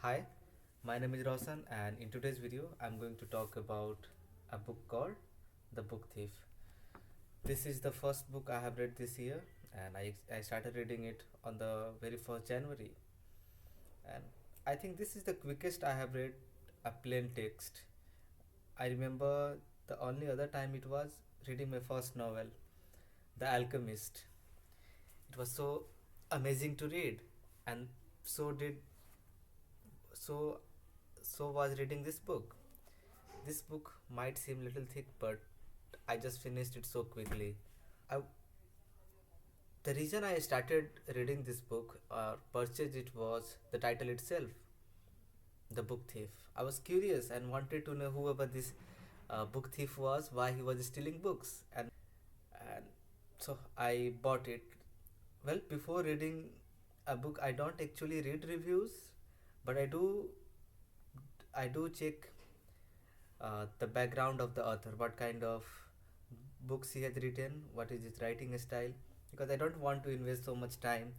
Hi, my name is Roshan, and in today's video, I'm going to talk about a book called The Book Thief. This is the first book I have read this year, and I started reading it on the very first January. And I think this is the quickest I have read a plain text. I remember the only other time it was reading my first novel, The Alchemist. It was so amazing to read, and so did so so was reading this book. This book might seem little thick, but I just finished it so quickly. I, the reason I started reading this book or purchased it was the title itself, The Book Thief. I was curious and wanted to know whoever this book thief was, why he was stealing books, and so I bought it. Well, before reading a book, I don't actually read reviews, but I do check the background of the author, what kind of books he has written, what is his writing style, because I don't want to invest so much time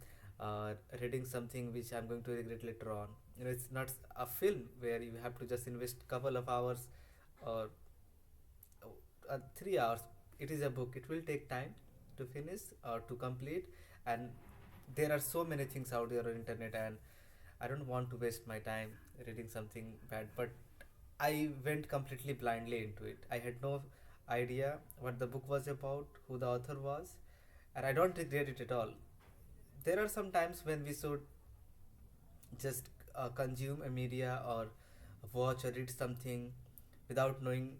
reading something which I'm going to regret later on. It's not a film where you have to just invest couple of hours or 3 hours. It is a book. It will take time to finish or to complete, and there are so many things out there on internet, and I don't want to waste my time reading something bad. But I went completely blindly into it. I had no idea what the book was about, who the author was, and I don't regret it at all. There are some times when we should just consume a media or watch or read something without knowing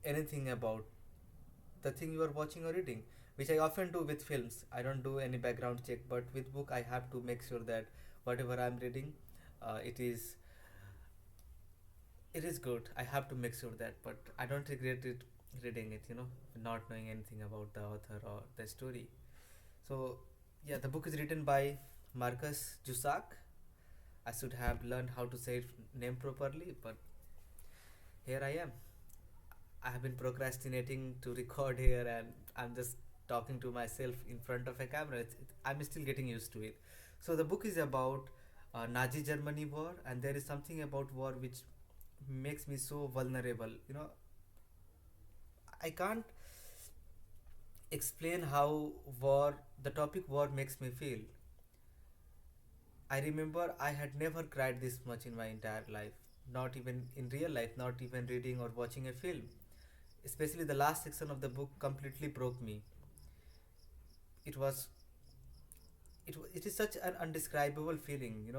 anything about the thing you are watching or reading, which I often do with films. I don't do any background check, but with book I have to make sure that whatever I'm reading, uh, it is it is good. I have to make sure that, but I don't regret it reading it. Not knowing anything about the author or the story. So yeah, the book is written by Marcus Jusak. I should have learned how to say it name properly, but here I am. I have been procrastinating to record here, and I'm just talking to myself in front of a camera. I'm still getting used to it. So the book is about Nazi Germany war, and there is something about war which makes me so vulnerable. I can't explain how the topic war makes me feel. I remember I had never cried this much in my entire life, not even in real life, not even reading or watching a film. Especially the last section of the book completely broke me. It was it is such an undescribable feeling.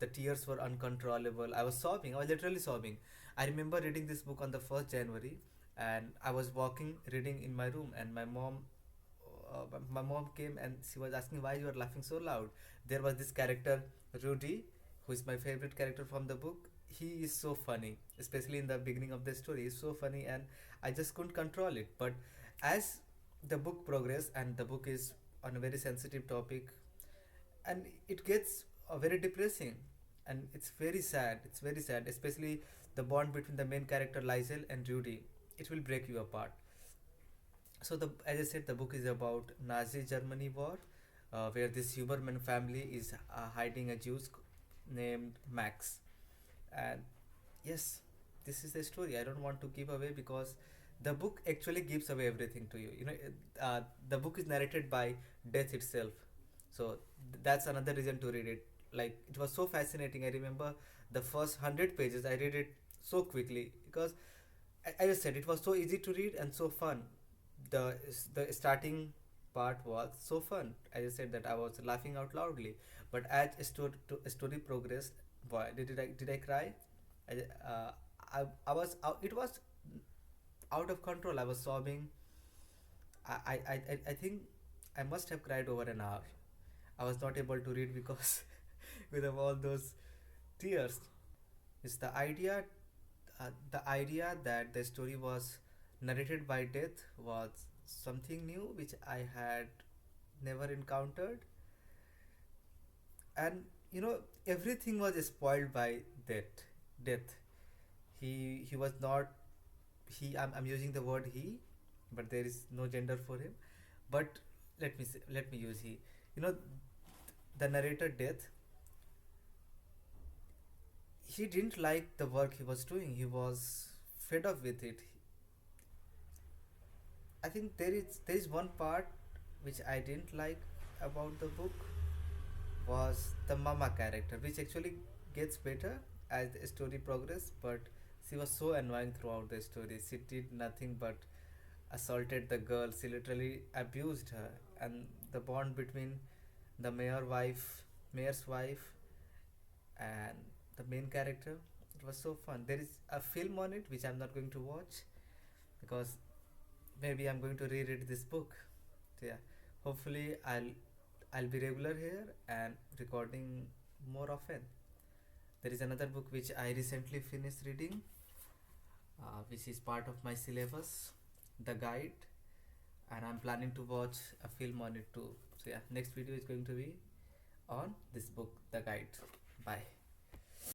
The tears were uncontrollable. I was sobbing. I was literally sobbing. I remember reading this book on the first January, and I was walking reading in my room, and my mom came and she was asking why you are laughing so loud. There was this character Rudy, who is my favorite character from the book. He is so funny, especially in the beginning of the story. He's so funny, and I just couldn't control it. But as the book progressed, and the book is on a very sensitive topic, and it gets very depressing, and it's very sad, especially the bond between the main character Lizel and Rudy. It will break you apart. So the as I said, the book is about Nazi Germany war, where this Huberman family is hiding a Jew named Max. And yes, this is the story. I don't want to give away because the book actually gives away everything to you. The book is narrated by death itself, so that's another reason to read it. Like, it was so fascinating. I remember the first 100 pages. I read it so quickly because I just said it was so easy to read and so fun. The starting part was so fun. I just said that I was laughing out loudly. But as story progressed, boy, did I cry? I, uh, I was out, it was out of control. I was sobbing. I think I must have cried over an hour. I was not able to read because with all those tears. It's the idea that the story was narrated by death was something new which I had never encountered. And everything was spoiled by death. He was not he I'm using the word he, but there is no gender for him. But let me use he. You know the narrator death, he didn't like the work he was doing. He was fed up with it. I think there is one part which I didn't like about the book was the mama character, which actually gets better as the story progresses. But she was so annoying throughout the story. She did nothing but assaulted the girl. She literally abused her, and the bond between the mayor's wife, and the main character. It was so fun. There is a film on it which I'm not going to watch because maybe I'm going to reread this book. So yeah, hopefully I'll be regular here and recording more often. There is another book which I recently finished reading, which is part of my syllabus, The Guide, and I'm planning to watch a film on it too. So yeah, next video is going to be on this book, The Guide. Bye.